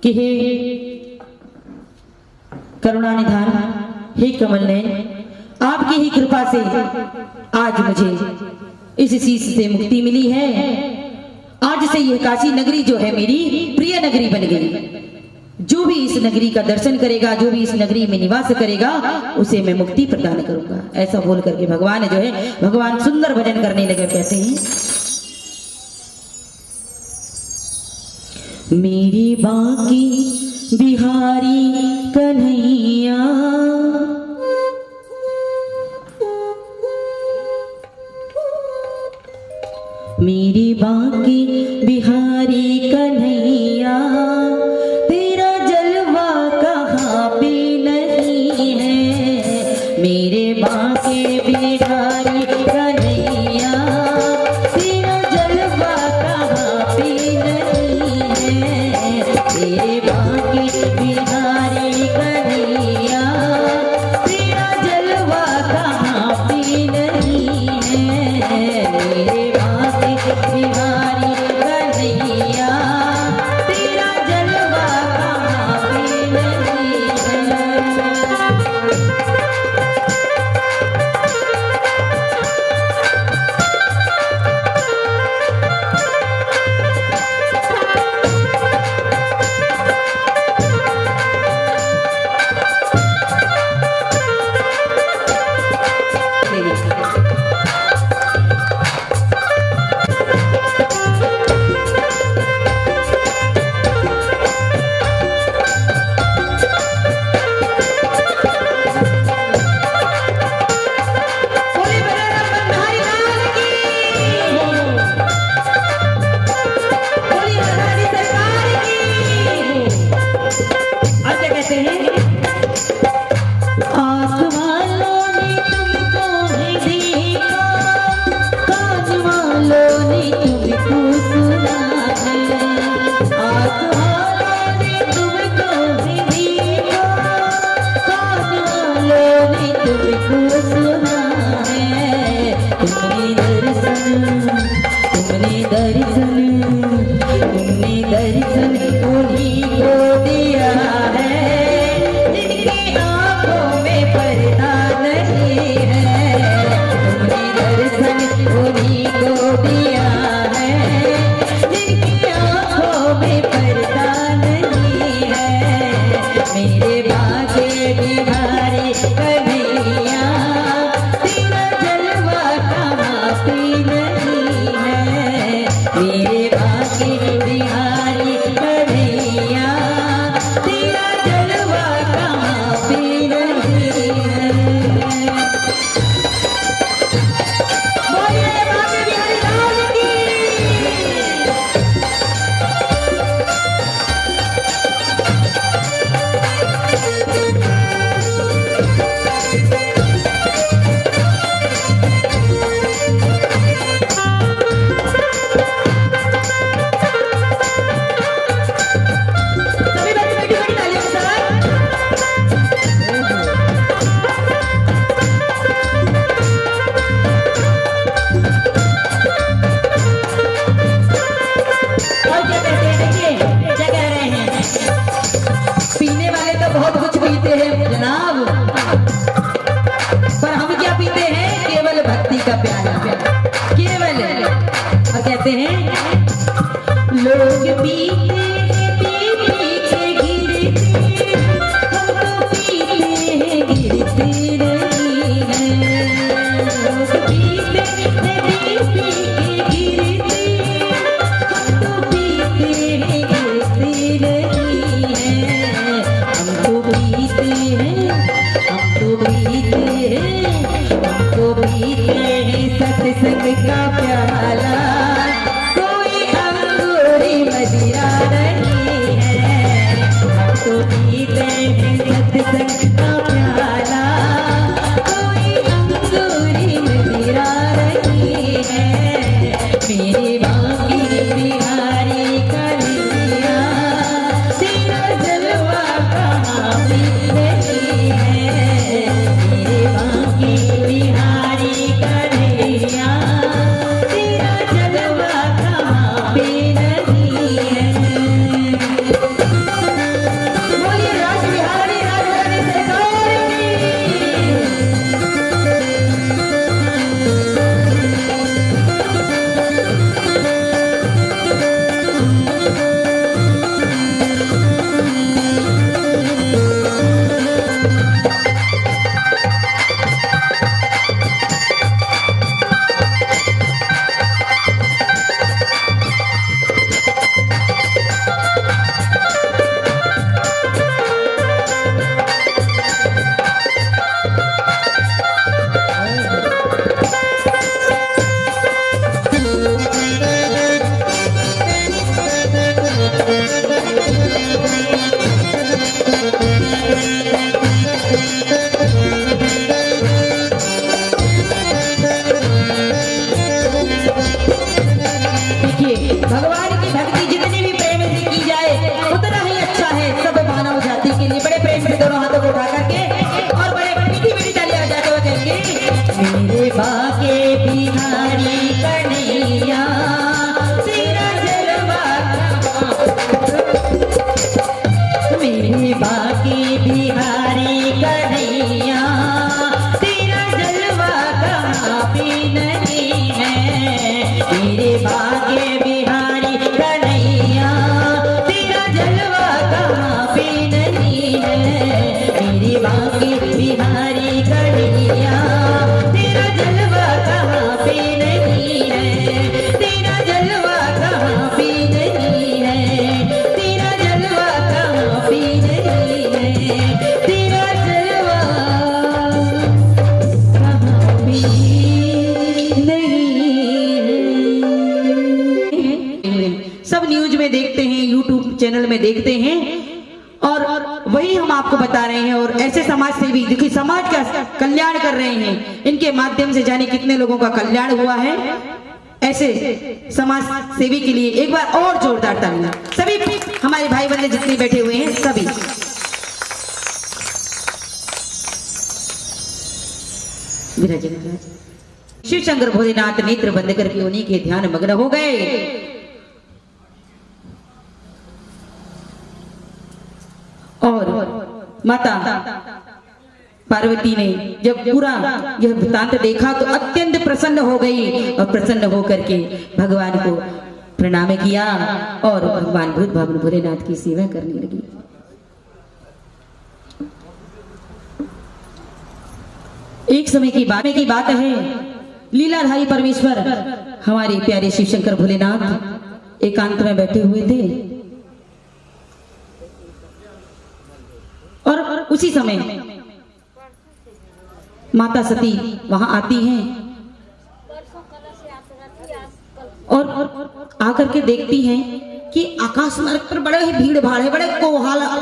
कि हे करुणानिधान, हे कमल नयन, आपकी ही कृपा से आज मुझे इस शीश से मुक्ति मिली है। आज से यह काशी नगरी जो है मेरी प्रिय नगरी बन गई। जो भी इस नगरी का दर्शन करेगा, जो भी इस नगरी में निवास करेगा, उसे मैं मुक्ति प्रदान करूंगा। ऐसा बोल करके भगवान जो है, भगवान सुंदर भजन करने लगे। कहते हैं, मेरी बाकी बिहारी कन्हैया, मेरी बाकी बिहारी कन्हैया, तेरा जलवा कहाँ पे नहीं है। मेरे बाकी बिहारी कन्हैया, तेरा जलवा कहाँ पे नहीं है। तेरे बाकी बिहारी कन्हैया, तेरा जलवा कहाँ पे नहीं है। मेरे बिहारी कन्हैया, तेरा जलवा कहाँ पे नहीं है। तुमने दर्शन उन्हीं को दिया है, हैं और वही हम आपको बता रहे हैं। और ऐसे समाज सेवी देखिए समाज का कल्याण कर रहे हैं, इनके माध्यम से जाने कितने लोगों का कल्याण हुआ है। ऐसे समाज सेवी के लिए एक बार और जोरदार तालियां सभी हमारे भाई बंधु जितने बैठे हुए हैं सभी। शिव शंकर भोलेनाथ नेत्र बंद करके उन्हीं के ध्यान मग्न हो गए। और माता पार्वती ने जब पूरा यह वृत्तांत देखा तो अत्यंत प्रसन्न हो गई और प्रसन्न होकर के भगवान को प्रणाम किया और भगवान भूत भावन भोलेनाथ की सेवा करने लगी। एक समय की बात है, लीलाधारी परमेश्वर हमारे प्यारे शिव शंकर भोलेनाथ एकांत में बैठे हुए थे और उसी समय माता सती वहां आती हैं और आकर के देखती हैं कि आकाश मार्ग पर बड़े ही भीड़ भाड़ है, बड़े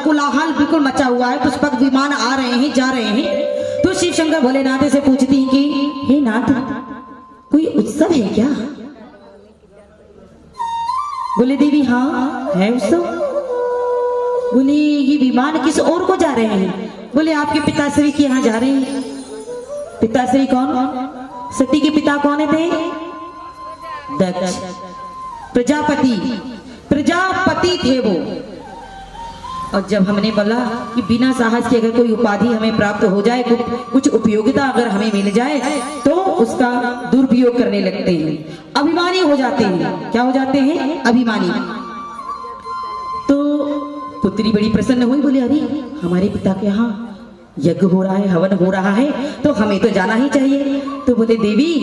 कोलाहल बिल्कुल मचा हुआ है, पुष्पक विमान आ रहे हैं जा रहे हैं। तो शिव शंकर भोलेनाथ से पूछती हैं कि हे नाथ कोई उत्सव है क्या? बोले देवी हाँ है उत्सव। बोले ये विमान किस ओर को जा रहे हैं? बोले आपके पिताश्री के यहाँ जा रहे हैं। पिताश्री कौन? सती के पिता कौन थे? दक्ष प्रजापति थे वो। और जब हमने बोला कि बिना साहस के अगर कोई उपाधि हमें प्राप्त हो जाए, कुछ उपयोगिता अगर हमें मिल जाए तो उसका दुरुपयोग करने लगते हैं, अभिमानी हो जाते हैं। क्या हो जाते हैं? अभिमानी। तो पुत्री बड़ी प्रसन्न हुई, बोली अरे हमारे पिता के यहाँ यज्ञ हो रहा है, हवन हो रहा है, तो हमें तो जाना ही चाहिए। तो बोले देवी,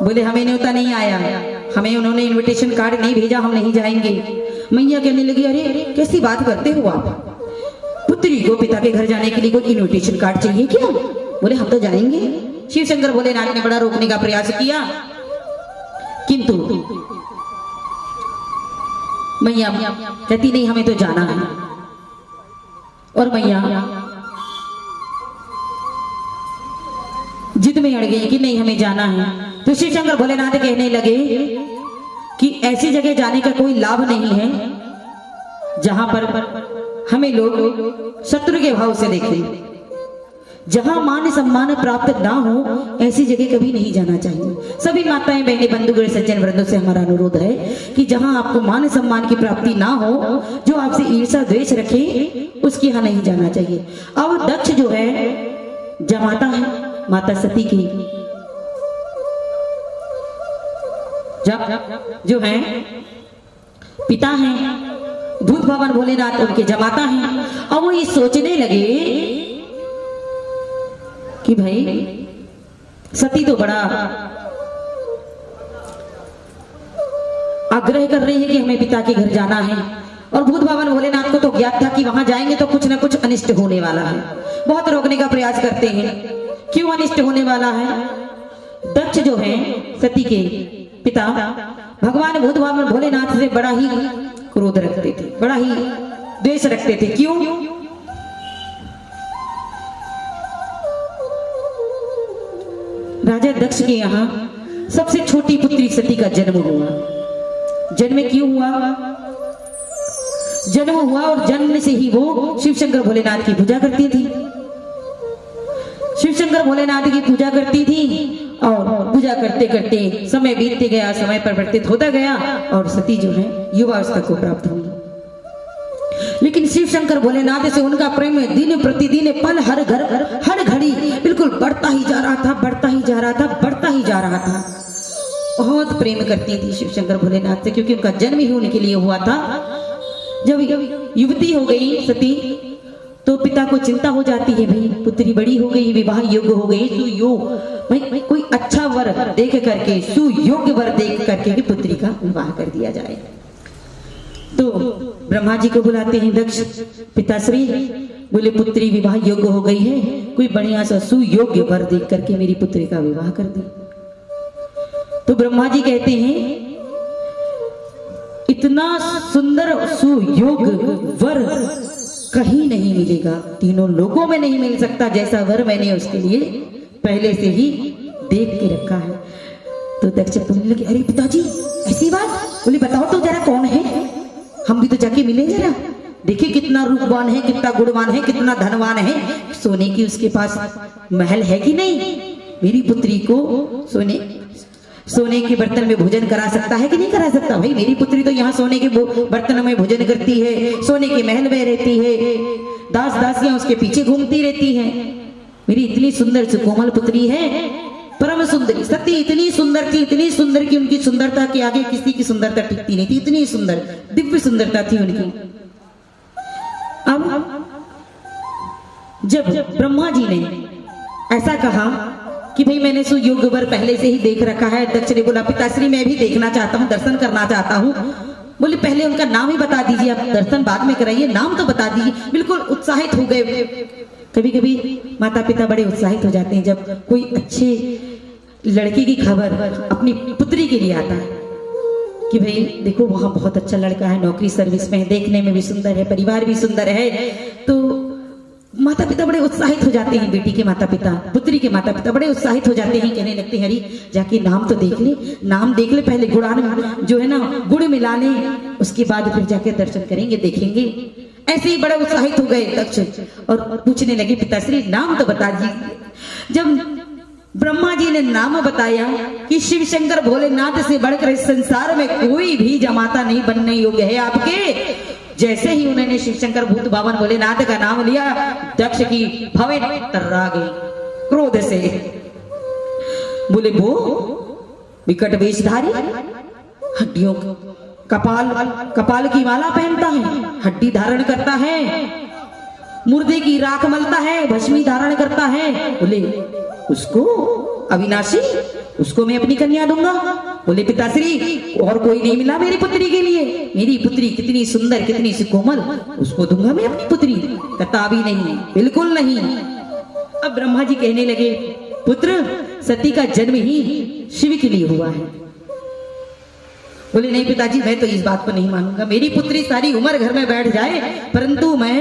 बोले हमें न्योता नहीं आया, हमें उन्होंने इनविटेशन कार्ड नहीं भेजा, हम नहीं जाएंगे। मैया कहने लगी अरे कैसी बात करते हो आप? पुत्री को पिता के घर जाने के लिए कोई इनविटेशन कार्ड चाहिए क्या? बोले हम तो जाएंगे। शिव शंकर भोलेनाथ ने बड़ा रोकने का प्रयास किया, किंतु मैया कहती नहीं हमें तो जाना है। और मैया जिद में अड़ गई कि नहीं हमें जाना है। तो शिव शंकर भोलेनाथ कहने लगे कि ऐसी जगह जाने का कोई लाभ नहीं है जहां पर हमें लोग शत्रु के भाव से देखें, जहां मान सम्मान प्राप्त ना हो ऐसी जगह कभी नहीं जाना चाहिए। सभी माताएं बहनें बंधुगण सज्जन वृंदों से हमारा अनुरोध है कि जहां आपको मान सम्मान की प्राप्ति ना हो, जो आपसे ईर्ष्या द्वेष रखे, उसके यहाँ नहीं जाना चाहिए। अब दक्ष जो है जमाता है माता सती की, जो है पिता हैं भूत भवन भोलेनाथ, उनके जमाता हैं। और वो ये सोचने लगे कि भाई सती तो बड़ा आग्रह कर रही है कि हमें पिता के घर जाना है, और भूत भवन भोलेनाथ को तो ज्ञात था कि वहां जाएंगे तो कुछ ना कुछ अनिष्ट होने वाला है। बहुत रोकने का प्रयास करते हैं। क्यों अनिष्ट होने वाला है? दक्ष जो है सती के पिता भगवान भूत भवन भोलेनाथ से बड़ा ही क्रोध रखते थे, बड़ा ही द्वेष रखते थे। क्यों? राजा दक्ष के यहाँ सबसे छोटी पुत्री सती का जन्म हुआ। जन्म क्यों हुआ? जन्म हुआ और जन्म से ही वो शिव शंकर भोलेनाथ की पूजा करती थी। शिव शंकर भोलेनाथ की पूजा करती थी और पूजा करते करते समय बीतते गया, समय परिवर्तित होता गया और सती जो है युवावस्था को प्राप्त हुई। लेकिन शिव शंकर भोलेनाथ से उनका प्रेम दिन प्रतिदिन पल हर घड़ी बिल्कुल बढ़ता ही जा रहा था, बढ़ता ही जा रहा था, बढ़ता ही जा रहा था। बहुत प्रेम करती थी शिव शंकर भोलेनाथ से, क्योंकि उनका जन्म ही उनके लिए हुआ था। जब युवती हो गई सती तो पिता को चिंता हो जाती है, भाई पुत्री बड़ी हो गई, विवाह योग्य हो गई, भाई कोई अच्छा वर देख करके, सुयोग्य वर देख करके भी पुत्री का विवाह कर दिया जाए। तो ब्रह्मा जी को बुलाते हैं दक्ष पिताश्री, बोले पुत्री विवाह योग्य हो गई है, कोई बढ़िया सा सुयोग्य वर देख करके मेरी पुत्री का विवाह कर दे। तो ब्रह्मा जी कहते हैं इतना सुंदर सुयोग वर कहीं नहीं मिलेगा, तीनों लोगों में नहीं मिल सकता जैसा वर मैंने उसके लिए पहले से ही देख के रखा है। तो दक्ष बोलने लगे, अरे पिताजी ऐसी बात? बोले बताओ तो जरा कौन है, हम भी तो जाके मिले जरा, देखिए कितना रूपवान है, कितना गुणवान है, कितना धनवान है, सोने की उसके पास महल है कि नहीं, मेरी पुत्री को सोने के बर्तन में भोजन करा सकता है कि नहीं करा सकता? भाई मेरी पुत्री तो यहाँ सोने के बर्तनों में भोजन करती है, सोने के महल में रहती है, दास दासियां उसके पीछे घूमती रहती हैं। मेरी इतनी सुंदर सुकोमल पुत्री है, परम सुंदरी सती इतनी सुंदर की उनकी सुंदरता के आगे किसी की सुंदरता टिकती नहीं थी, इतनी सुंदर दिव्य सुंदरता थी उनकी। अब जब ब्रह्मा जी ने ऐसा कहा कि भाई मैंने सुयोग वर पहले से ही देख रखा है, दक्ष ने बोला पिताश्री मैं भी देखना चाहता हूँ, दर्शन करना चाहता हूँ। बोले पहले उनका नाम ही बता दीजिए, आप दर्शन बाद में कराइए, नाम तो बता दीजिए। बिल्कुल उत्साहित हो गए। कभी कभी माता पिता बड़े उत्साहित हो जाते हैं जब कोई अच्छे लड़के की खबर अपनी पुत्री के लिए आता है कि भाई देखो वहां बहुत अच्छा लड़का है, नौकरी सर्विस में है, देखने में भी सुंदर है, परिवार भी सुंदर है। तो माता पिता बड़े उत्साहित हो जाते हैं, बेटी के माता पिता, पुत्री के माता पिता बड़े उत्साहित हो जाते हैं, कहने लगते हैं हरी जाके नाम तो देख ले, नाम देख ले, पहले गुड़ान जो है ना गुड़ मिला ले, उसके बाद फिर जाके दर्शन करेंगे, देखेंगे। ऐसे ही बड़े उत्साहित हो गए दक्ष और पूछने लगे पिताश्री नाम तो बता दीजिए। जब ब्रह्मा जी ने नाम बताया कि शिव शंकर भोलेनाथ से बढ़कर इस संसार में कोई भी जमाता नहीं बनने योग्य है आपके, जैसे ही उन्होंने शिव शंकर भूत बावन भोलेनाथ का नाम लिया, दक्ष की भवें तर्रा गई क्रोध से। बोले वो विकट वेशधारी, हड्डियों कपाल की माला पहनता है, हड्डी धारण करता है, मुर्दे की राख मलता है, भस्मी धारण करता है। बोले उसको अविनाशी, उसको मैं अपनी कन्या दूंगा। बोले पिताश्री और कोई नहीं मिला मेरी पुत्री के लिए, मेरी पुत्री कितनी सुंदर कितनी सुकोमल, उसको दूंगा मैं अपनी पुत्री। कताबी नहीं, बिल्कुल नहीं। अब ब्रह्मा जी कहने लगे पुत्र सती का जन्म ही शिव के लिए हुआ है। बोले नहीं पिताजी मैं तो इस बात को नहीं मानूंगा, मेरी पुत्री सारी उम्र घर में बैठ जाए परंतु मैं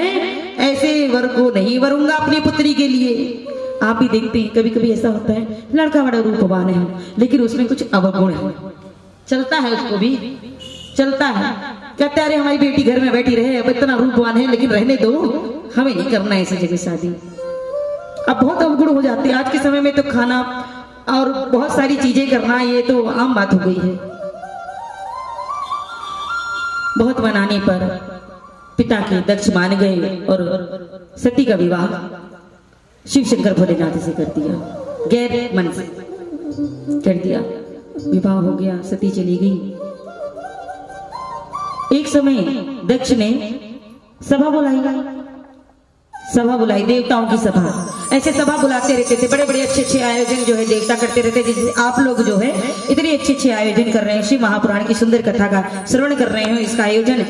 ऐसे वर को नहीं वरूंगा अपनी पुत्री के लिए। आप भी देखते हैं कभी कभी ऐसा होता है, लड़का बड़ा रूपवान है लेकिन उसमें कुछ अवगुण है, चलता है उसको भी चलता है, कहते अरे हमारी बेटी घर में बैठी रहे, अब इतना रूपवान है लेकिन रहने दो, हमें नहीं करना ऐसी जगह शादी। अब बहुत अवगुण हो जाते हैं आज के समय में, तो खाना और बहुत सारी चीजें करना ये तो आम बात हो गई है। बहुत मनाने पर पिता के दक्ष मान गए और सती का विवाह शिव शंकर भोलेनाथ से कर दिया, गैर मन से कर दिया, विवाह हो गया, सती चली गई। एक समय दक्ष ने सभा बुलाई, देवताओं की सभा। ऐसे सभा बुलाते रहते थे, बड़े बड़े अच्छे आयोजन जो है देवता करते रहते, जैसे आप लोग जो है इतने अच्छे आयोजन कर रहे हैं, शिव महापुराण की सुंदर कथा का श्रवण कर रहे हो, इसका आयोजन